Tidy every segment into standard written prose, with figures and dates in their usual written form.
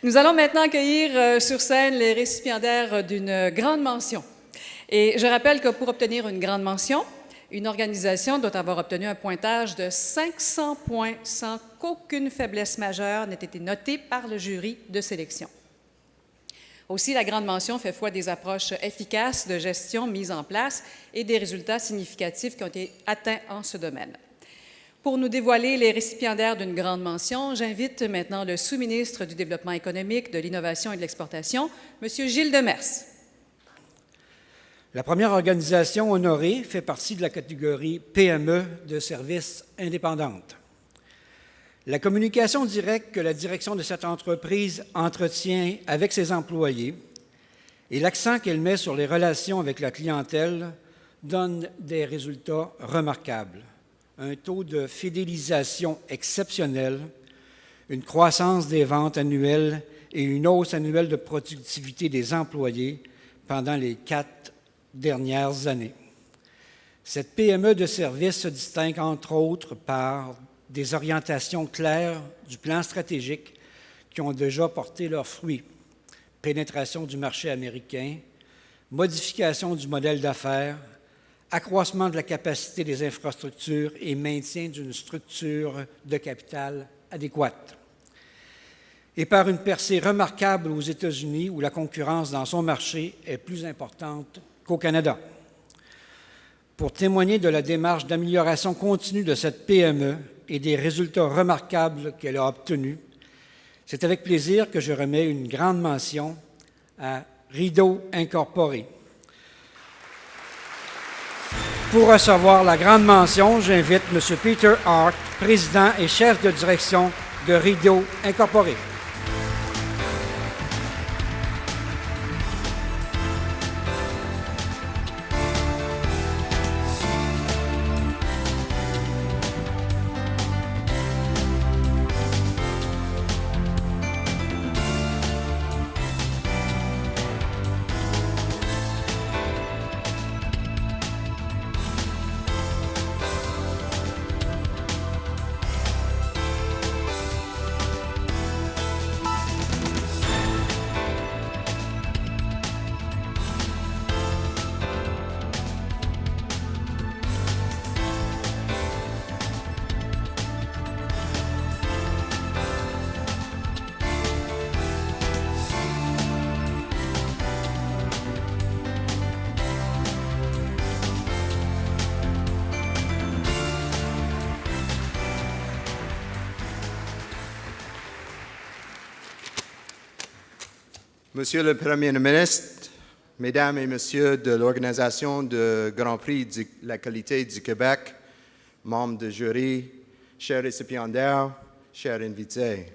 Nous allons maintenant accueillir sur scène les récipiendaires d'une grande mention. Et je rappelle que pour obtenir une grande mention, une organisation doit avoir obtenu un pointage de 500 points sans qu'aucune faiblesse majeure n'ait été notée par le jury de sélection. Aussi, la grande mention fait foi des approches efficaces de gestion mises en place et des résultats significatifs qui ont été atteints en ce domaine. Pour nous dévoiler les récipiendaires d'une grande mention, j'invite maintenant le sous-ministre du Développement économique, de l'Innovation et de l'Exportation, M. Gilles Demers. La première organisation honorée fait partie de la catégorie PME de services indépendantes. La communication directe que la direction de cette entreprise entretient avec ses employés et l'accent qu'elle met sur les relations avec la clientèle donnent des résultats remarquables. Un taux de fidélisation exceptionnel, une croissance des ventes annuelles et une hausse annuelle de productivité des employés pendant les 4 dernières années. Cette PME de service se distingue entre autres par des orientations claires du plan stratégique qui ont déjà porté leurs fruits. Pénétration du marché américain, modification du modèle d'affaires, accroissement de la capacité des infrastructures et maintien d'une structure de capital adéquate. Et par une percée remarquable aux États-Unis où la concurrence dans son marché est plus importante qu'au Canada. Pour témoigner de la démarche d'amélioration continue de cette PME et des résultats remarquables qu'elle a obtenus, c'est avec plaisir que je remets une grande mention à Rideau Incorporé. Pour recevoir la grande mention, j'invite M. Peter Hart, président et chef de direction de Rideau Incorporé. Monsieur le Premier ministre, Mesdames et Messieurs de l'Organisation de Grand Prix de la qualité du Québec, membres de jury, chers récipiendaires, chers invités,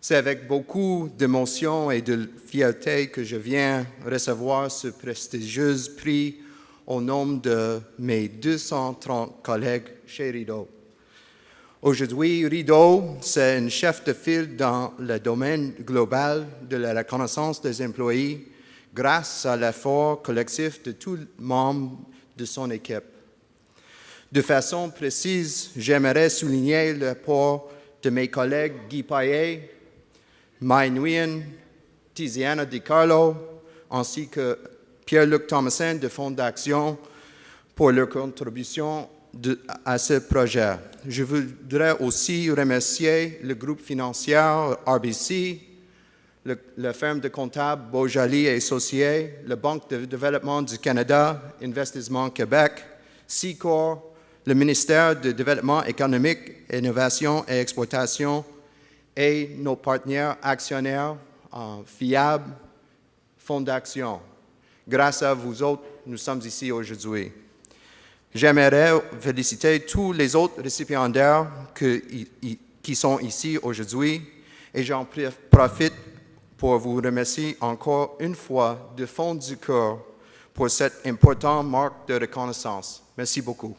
c'est avec beaucoup d'émotion et de fierté que je viens recevoir ce prestigieux prix au nom de mes 230 collègues chez Rideau. Aujourd'hui, Rideau, c'est un chef de file dans le domaine global de la reconnaissance des employés grâce à l'effort collectif de tous les membres de son équipe. De façon précise, j'aimerais souligner l'apport de mes collègues Guy Payet, Mai Nguyen, Tiziana Di Carlo, ainsi que Pierre-Luc Thomasin de Fonds d'Action pour leur contribution à ce projet. Je voudrais aussi remercier le groupe financier RBC, la firme de comptables Beaujolais et Associés, la Banque de développement du Canada, Investissement Québec, Secor, le ministère du Développement économique, Innovation et Exportation et nos partenaires actionnaires fiables, Fonds d'Action. Grâce à vous autres, nous sommes ici aujourd'hui. J'aimerais féliciter tous les autres récipiendaires qui sont ici aujourd'hui et j'en profite pour vous remercier encore une fois du fond du cœur pour cette importante marque de reconnaissance. Merci beaucoup.